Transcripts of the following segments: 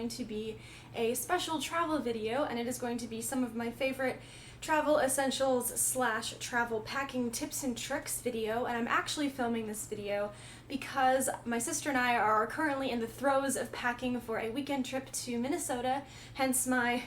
going to be a special travel video, and it is going to be some of my favorite travel essentials slash travel packing tips and tricks video. And I'm actually filming this video because my sister and I are currently in the throes of packing for a weekend trip to Minnesota, hence my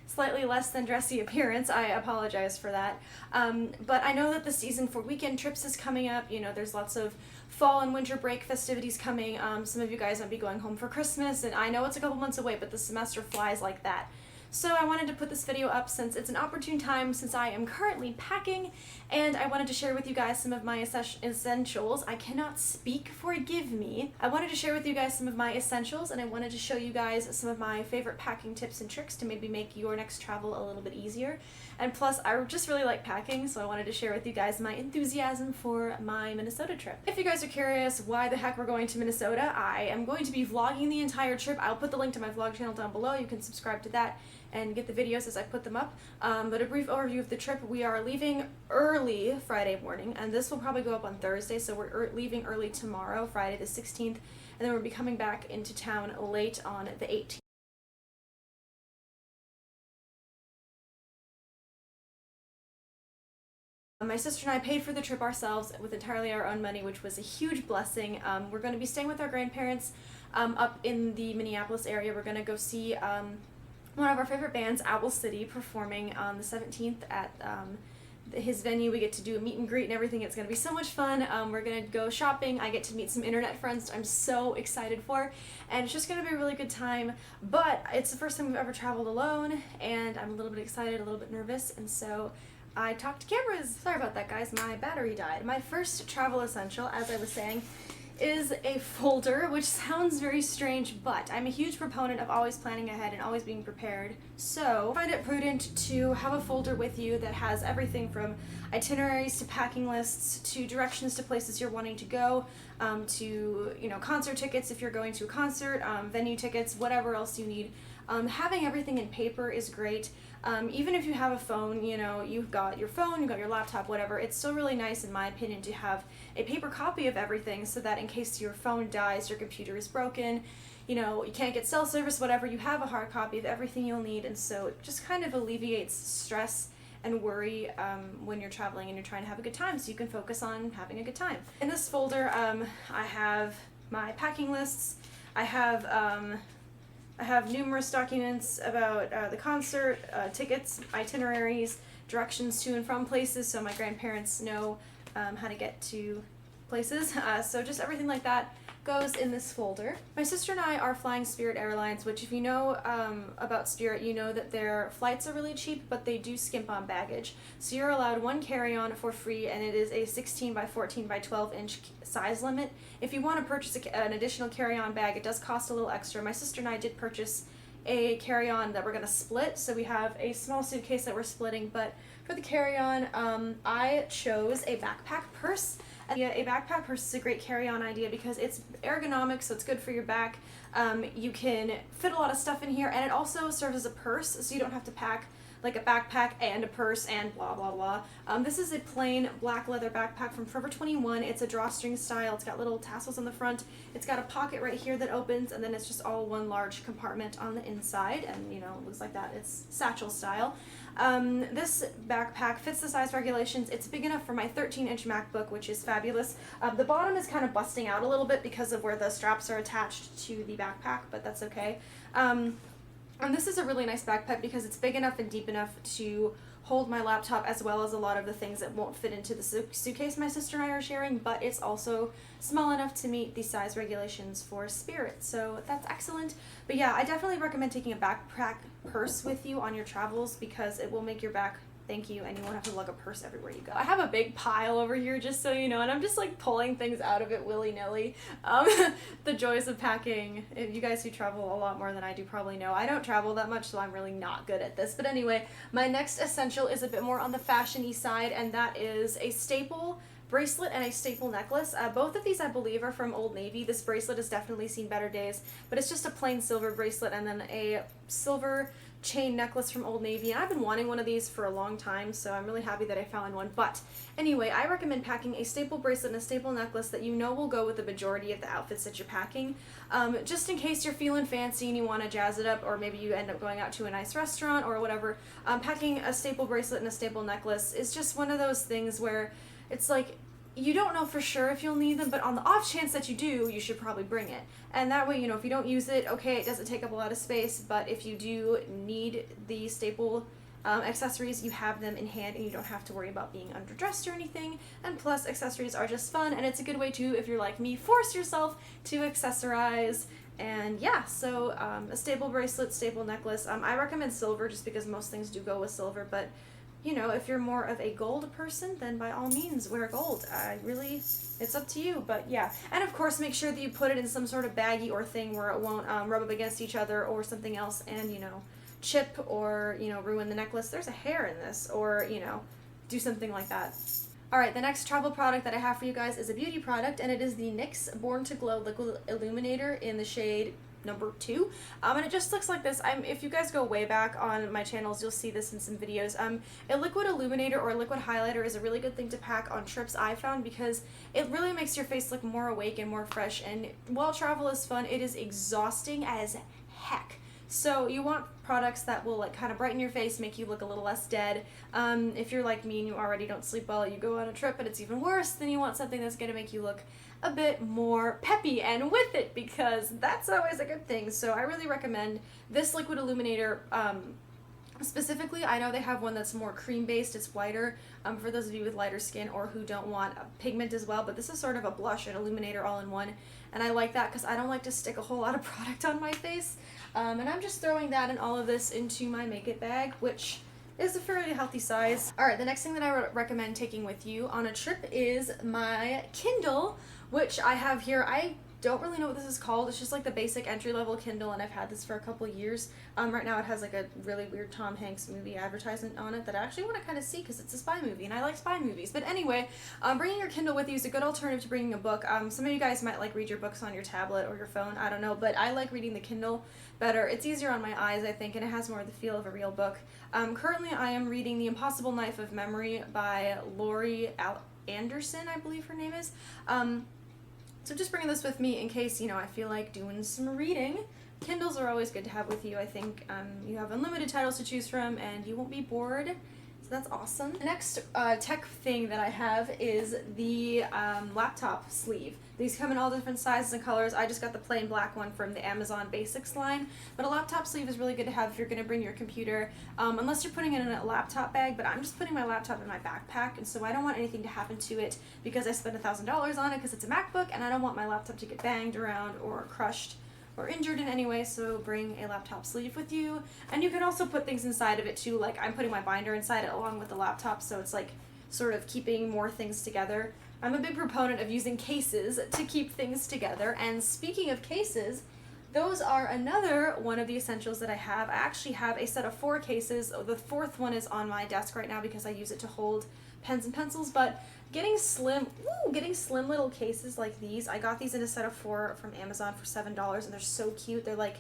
slightly less than dressy appearance. I apologize for that. But I know that the season for weekend trips is coming up. You know, there's lots of fall and winter break festivities coming. Some of you guys might be going home for Christmas, and I know it's a couple months away, but the semester flies like that. So I wanted to put this video up since it's an opportune time, since I am currently packing, and I wanted to share with you guys some of my essentials. I cannot speak, forgive me. I wanted to share with you guys some of my essentials, and I wanted to show you guys some of my favorite packing tips and tricks to maybe make your next travel a little bit easier. And plus, I just really like packing, so I wanted to share with you guys my enthusiasm for my Minnesota trip. If you guys are curious why the heck we're going to Minnesota, I am going to be vlogging the entire trip. I'll put the link to my vlog channel down below. You can subscribe to that and get the videos as I put them up. But a brief overview of the trip: we are leaving early Friday morning, and this will probably go up on Thursday, so we're leaving early tomorrow, Friday the 16th, and then we'll be coming back into town late on the 18th. My sister and I paid for the trip ourselves with entirely our own money, which was a huge blessing. We're going to be staying with our grandparents up in the Minneapolis area. We're going to go see one of our favorite bands, Owl City, performing on the 17th at his venue. We get to do a meet and greet and everything. It's going to be so much fun. We're going to go shopping. I get to meet some internet friends I'm so excited for, and it's just going to be a really good time. But it's the first time we've ever traveled alone, and I'm a little bit excited, a little bit nervous, and so I talked to cameras. Sorry about that, guys. My battery died. My first travel essential, as I was saying, is a folder, which sounds very strange, but I'm a huge proponent of always planning ahead and always being prepared. So I find it prudent to have a folder with you that has everything from itineraries to packing lists to directions to places you're wanting to go, to, you know, concert tickets if you're going to a concert, venue tickets, whatever else you need. Having everything in paper is great. Even if you have a phone, you know, you've got your phone, you've got your laptop, whatever, it's still really nice, in my opinion, to have a paper copy of everything, so that in case your phone dies, your computer is broken, you know, you can't get cell service, whatever, you have a hard copy of everything you'll need. And so it just kind of alleviates stress and worry when you're traveling and you're trying to have a good time, so you can focus on having a good time. In this folder, I have my packing lists. I have numerous documents about the concert, tickets, itineraries, directions to and from places, so my grandparents know how to get to places. So just everything like that goes in this folder. My sister and I are flying Spirit Airlines, which, if you know about Spirit, you know that their flights are really cheap, but they do skimp on baggage. So you're allowed one carry-on for free, and it is a 16 by 14 by 12 inch size limit. If you want to purchase an additional carry-on bag, it does cost a little extra. My sister and I did purchase a carry-on that we're going to split, so we have a small suitcase that we're splitting, but for the carry-on, I chose a backpack purse. A backpack purse is a great carry-on idea because it's ergonomic, so it's good for your back. You can fit a lot of stuff in here, and it also serves as a purse, so you don't have to pack like a backpack and a purse and blah blah blah. This is a plain black leather backpack from Forever 21. It's a drawstring style. It's got little tassels on the front. It's got a pocket right here that opens, and then it's just all one large compartment on the inside, and, you know, it looks like that. It's satchel style. This backpack fits the size regulations. It's big enough for my 13-inch MacBook, which is fabulous. The bottom is kind of busting out a little bit because of where the straps are attached to the backpack, but that's okay. And this is a really nice backpack because it's big enough and deep enough to hold my laptop, as well as a lot of the things that won't fit into the suitcase my sister and I are sharing, but it's also small enough to meet the size regulations for Spirit, so that's excellent. But yeah, I definitely recommend taking a backpack purse with you on your travels because it will make your back thank you, and you won't have to lug a purse everywhere you go. I have a big pile over here, just so you know, and I'm just like pulling things out of it willy-nilly. The joys of packing. You guys who travel a lot more than I do probably know. I don't travel that much, so I'm really not good at this. But anyway, my next essential is a bit more on the fashion-y side, and that is a staple bracelet and a staple necklace. Both of these, I believe, are from Old Navy. This bracelet has definitely seen better days, but it's just a plain silver bracelet and then a silver chain necklace from Old Navy, and I've been wanting one of these for a long time, so I'm really happy that I found one. But anyway, I recommend packing a staple bracelet and a staple necklace that you know will go with the majority of the outfits that you're packing, just in case you're feeling fancy and you want to jazz it up, or maybe you end up going out to a nice restaurant or whatever. Packing a staple bracelet and a staple necklace is just one of those things where it's like, you don't know for sure if you'll need them, but on the off chance that you do, you should probably bring it. And that way, you know, if you don't use it, okay, it doesn't take up a lot of space, but if you do need the staple accessories, you have them in hand and you don't have to worry about being underdressed or anything. And plus, accessories are just fun, and it's a good way to, if you're like me, force yourself to accessorize. And yeah, so a staple bracelet, staple necklace. I recommend silver just because most things do go with silver, but you know, if you're more of a gold person, then by all means wear gold. It's up to you, but yeah. And of course, make sure that you put it in some sort of baggie or thing where it won't rub up against each other or something else and, you know, chip or, you know, ruin the necklace. There's a hair in this, or, you know, do something like that. Alright, the next travel product that I have for you guys is a beauty product, and it is the NYX Born to Glow Liquid Illuminator in the shade number 2, and it just looks like this. If you guys go way back on my channels, you'll see this in some videos. A liquid illuminator or a liquid highlighter is a really good thing to pack on trips, I found, because it really makes your face look more awake and more fresh, and while travel is fun, it is exhausting as heck. So you want products that will like kind of brighten your face, make you look a little less dead. If you're like me and you already don't sleep well, you go on a trip and it's even worse, then you want something that's going to make you look a bit more peppy and with it, because that's always a good thing. So I really recommend this liquid illuminator. Specifically, I know they have one that's more cream based, it's whiter, for those of you with lighter skin or who don't want pigment as well, but this is sort of a blush and illuminator all in one, and I like that because I don't like to stick a whole lot of product on my face, and I'm just throwing that and all of this into my Make It bag, which is a fairly healthy size. Alright, the next thing that I recommend taking with you on a trip is my Kindle, which I have here. I don't really know what this is called. It's just like the basic entry-level Kindle, and I've had this for a couple of years. Right now it has like a really weird Tom Hanks movie advertisement on it that I actually want to kind of see because it's a spy movie and I like spy movies. But anyway, bringing your Kindle with you is a good alternative to bringing a book. Some of you guys might like read your books on your tablet or your phone, I don't know, but I like reading the Kindle better. It's easier on my eyes, I think, and it has more of the feel of a real book. Currently I am reading The Impossible Knife of Memory by Laurie Anderson, I believe her name is. So just bringing this with me in case, you know, I feel like doing some reading. Kindles are always good to have with you, I think. You have unlimited titles to choose from and you won't be bored. So that's awesome. The next tech thing that I have is the laptop sleeve. These come in all different sizes and colors. I just got the plain black one from the Amazon Basics line. But a laptop sleeve is really good to have if you're going to bring your computer, unless you're putting it in a laptop bag, but I'm just putting my laptop in my backpack, and so I don't want anything to happen to it because I spent $1,000 on it because it's a MacBook, and I don't want my laptop to get banged around or crushed or injured in any way, so bring a laptop sleeve with you. And you can also put things inside of it too, like I'm putting my binder inside it along with the laptop, so it's like sort of keeping more things together. I'm a big proponent of using cases to keep things together, and speaking of cases, those are another one of the essentials that I have. I actually have a set of 4 cases. The 4th one is on my desk right now because I use it to hold pens and pencils, but getting slim little cases like these, I got these in a set of 4 from Amazon for $7, and they're so cute. They're like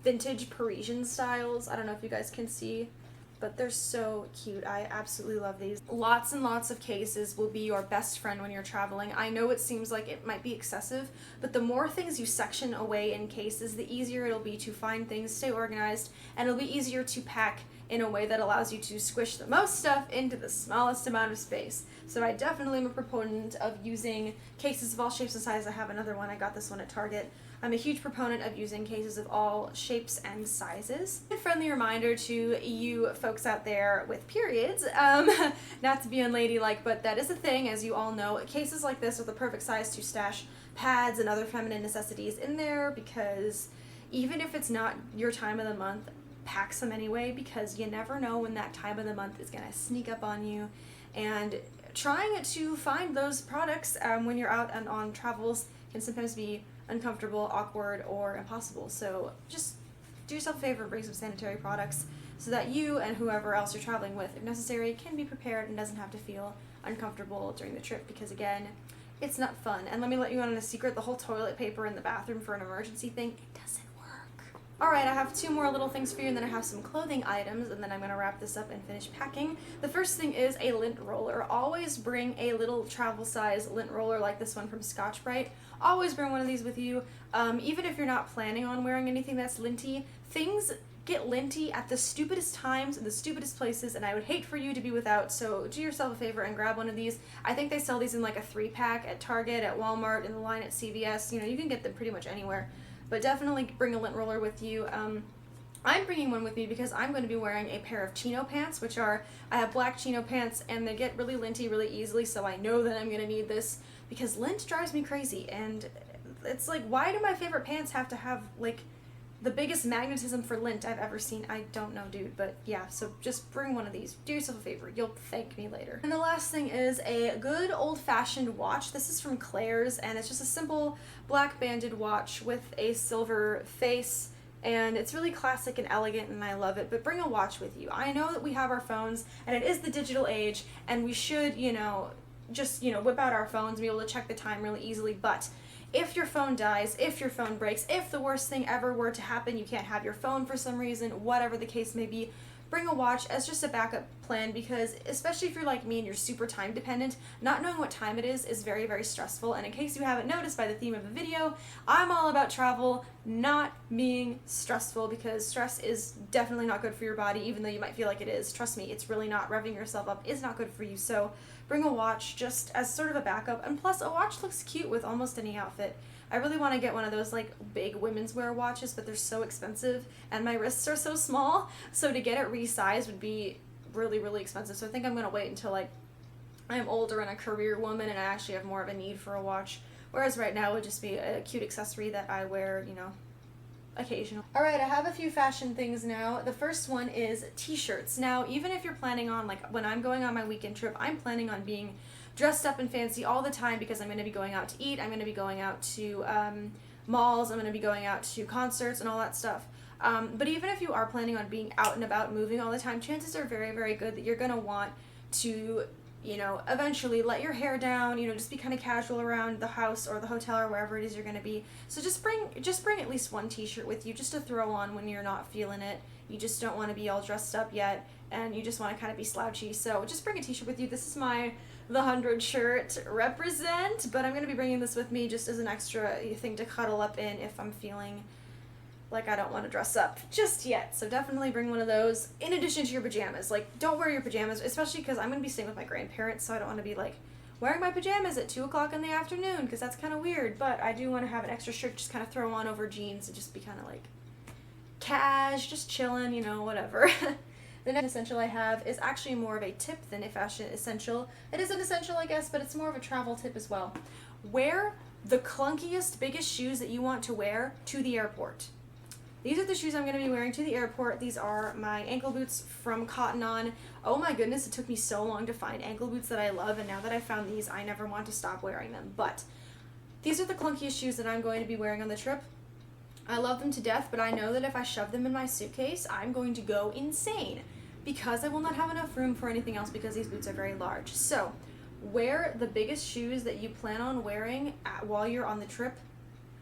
vintage Parisian styles. I don't know if you guys can see, but they're so cute. I absolutely love these. Lots and lots of cases will be your best friend when you're traveling. I know it seems like it might be excessive, but the more things you section away in cases, the easier it'll be to find things, stay organized, and it'll be easier to pack in a way that allows you to squish the most stuff into the smallest amount of space. So I definitely am a proponent of using cases of all shapes and sizes. I have another one. I got this one at Target. I'm a huge proponent of using cases of all shapes and sizes. A friendly reminder to you folks out there with periods, not to be unladylike, but that is a thing, as you all know. Cases like this are the perfect size to stash pads and other feminine necessities in there, because even if it's not your time of the month, pack some anyway, because you never know when that time of the month is gonna sneak up on you. And trying to find those products when you're out and on travels can sometimes be uncomfortable, awkward, or impossible. So just do yourself a favor and bring some sanitary products so that you and whoever else you're traveling with, if necessary, can be prepared and doesn't have to feel uncomfortable during the trip, because again, it's not fun. And let me let you in on a secret, the whole toilet paper in the bathroom for an emergency thing, it doesn't work. Alright, I have two more little things for you, and then I have some clothing items, and then I'm going to wrap this up and finish packing. The first thing is a lint roller. Always bring a little travel size lint roller like this one from Scotch-Brite. Always bring one of these with you. Even if you're not planning on wearing anything that's linty, things get linty at the stupidest times and the stupidest places, and I would hate for you to be without, so do yourself a favor and grab one of these. I think they sell these in like a 3-pack at Target, at Walmart, in the line at CVS. You know, you can get them pretty much anywhere. But definitely bring a lint roller with you. I'm bringing one with me because I'm going to be wearing a pair of chino pants, I have black chino pants, and they get really linty really easily, so I know that I'm going to need this because lint drives me crazy, and it's like, why do my favorite pants have to have, like, the biggest magnetism for lint I've ever seen? I don't know, dude, but yeah, so just bring one of these. Do yourself a favor. You'll thank me later. And the last thing is a good old-fashioned watch. This is from Claire's, and it's just a simple black banded watch with a silver face, and it's really classic and elegant, and I love it, but bring a watch with you. I know that we have our phones, and it is the digital age, and we should, you know, just, you know, whip out our phones and be able to check the time really easily, but if your phone dies, if your phone breaks, if the worst thing ever were to happen, you can't have your phone for some reason, whatever the case may be, bring a watch as just a backup plan, because especially if you're like me and you're super time dependent, not knowing what time it is very, very stressful. And in case you haven't noticed by the theme of the video, I'm all about travel not being stressful, because stress is definitely not good for your body, even though you might feel like it is. Trust me, it's really not. Revving yourself up is not good for you. So bring a watch just as sort of a backup, and plus a watch looks cute with almost any outfit. I really want to get one of those like big women's wear watches, but they're so expensive and my wrists are so small, so to get it resized would be really, really expensive. So I think I'm going to wait until like I'm older and a career woman and I actually have more of a need for a watch, whereas right now it would just be a cute accessory that I wear, you know, occasionally. Alright, I have a few fashion things now. The first one is t-shirts. Now, even if you're planning on, like, when I'm going on my weekend trip, I'm planning on being dressed up and fancy all the time because I'm going to be going out to eat, I'm going to be going out to malls, I'm going to be going out to concerts and all that stuff. But even if you are planning on being out and about, moving all the time, chances are very, very good that you're going to want to, you know, eventually let your hair down, you know, just be kind of casual around the house or the hotel or wherever it is you're going to be. So just bring at least one t-shirt with you just to throw on when you're not feeling it. You just don't want to be all dressed up yet, and you just want to kind of be slouchy. So just bring a t-shirt with you. This is my The 100 shirt represent, but I'm going to be bringing this with me just as an extra thing to cuddle up in if I'm feeling like I don't want to dress up just yet. So definitely bring one of those in addition to your pajamas. Like, don't wear your pajamas, especially because I'm going to be staying with my grandparents, so I don't want to be like wearing my pajamas at 2 o'clock in the afternoon, because that's kind of weird. But I do want to have an extra shirt just kind of throw on over jeans and just be kind of like cash, just chilling, you know, whatever. The next essential I have is actually more of a tip than a fashion essential. It is an essential, I guess, but it's more of a travel tip as well. Wear the clunkiest, biggest shoes that you want to wear to the airport. These are the shoes I'm going to be wearing to the airport. These are my ankle boots from Cotton On. Oh my goodness, it took me so long to find ankle boots that I love, and now that I found these, I never want to stop wearing them. But these are the clunkiest shoes that I'm going to be wearing on the trip. I love them to death, but I know that if I shove them in my suitcase, I'm going to go insane, because I will not have enough room for anything else because these boots are very large. So wear the biggest shoes that you plan on wearing while you're on the trip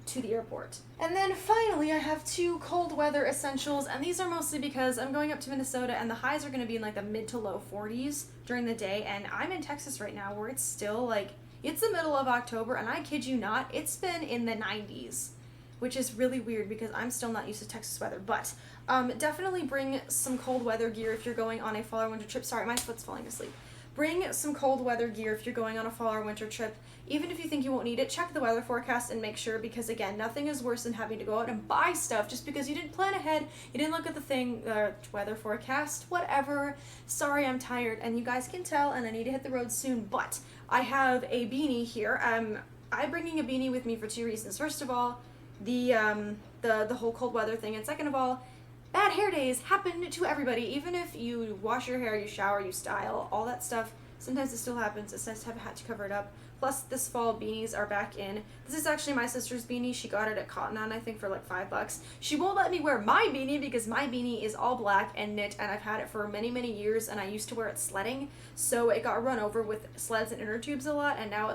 to the airport. And then finally, I have 2 cold weather essentials, and these are mostly because I'm going up to Minnesota and the highs are going to be in like the mid to low 40s during the day, and I'm in Texas right now where it's still like, it's the middle of October, and I kid you not, it's been in the 90s, which is really weird because I'm still not used to Texas weather. But definitely bring some cold weather gear if you're going on a fall or winter trip. Sorry, my foot's falling asleep. Bring some cold weather gear if you're going on a fall or winter trip. Even if you think you won't need it, check the weather forecast and make sure, because again, nothing is worse than having to go out and buy stuff just because you didn't plan ahead, you didn't look at the weather forecast, whatever. Sorry, I'm tired, and you guys can tell, and I need to hit the road soon, but I have a beanie here. I'm bringing a beanie with me for 2 reasons. First of all, the whole cold weather thing, and second of all, bad hair days happen to everybody. Even if you wash your hair, you shower, you style, all that stuff, sometimes it still happens. It's nice to have a hat to cover it up. Plus, this fall, beanies are back in. This is actually my sister's beanie. She got it at Cotton On, I think, for like $5. She won't let me wear my beanie because my beanie is all black and knit, and I've had it for many, many years, and I used to wear it sledding, so it got run over with sleds and inner tubes a lot, and now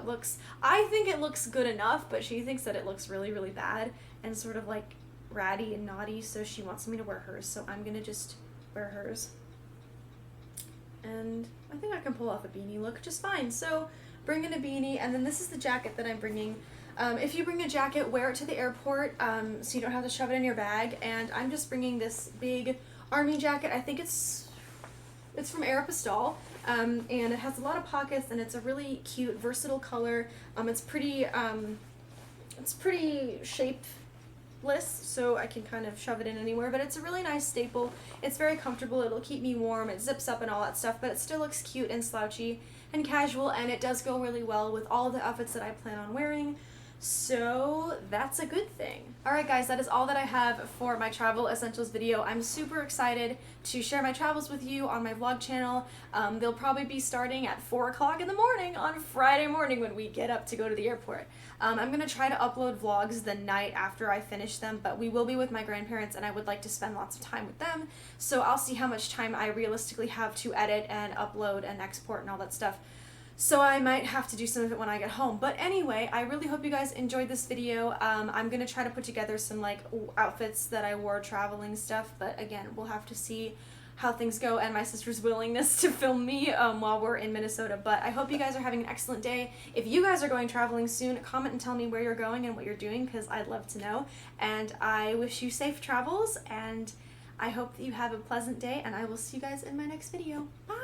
I think it looks good enough, but she thinks that it looks really, really bad and sort of like ratty and naughty, so she wants me to wear hers, so I'm gonna just wear hers. And I think I can pull off a beanie look just fine. So bring in a beanie, and then this is the jacket that I'm bringing. If you bring a jacket, wear it to the airport so you don't have to shove it in your bag. And I'm just bringing this big army jacket. I think it's from Aeropostale, and it has a lot of pockets, and it's a really cute, versatile color. It's pretty shapeless, so I can kind of shove it in anywhere, but it's a really nice staple. It's very comfortable, it'll keep me warm, it zips up and all that stuff, but it still looks cute and slouchy and casual, and it does go really well with all the outfits that I plan on wearing. So that's a good thing. Alright guys, that is all that I have for my travel essentials video. I'm super excited to share my travels with you on my vlog channel. They'll probably be starting at 4 o'clock in the morning on Friday morning when we get up to go to the airport. I'm going to try to upload vlogs the night after I finish them, but we will be with my grandparents and I would like to spend lots of time with them. So I'll see how much time I realistically have to edit and upload and export and all that stuff. So I might have to do some of it when I get home. But anyway, I really hope you guys enjoyed this video. I'm going to try to put together some like outfits that I wore traveling stuff. But again, we'll have to see how things go and my sister's willingness to film me while we're in Minnesota. But I hope you guys are having an excellent day. If you guys are going traveling soon, comment and tell me where you're going and what you're doing, because I'd love to know. And I wish you safe travels, and I hope that you have a pleasant day, and I will see you guys in my next video. Bye!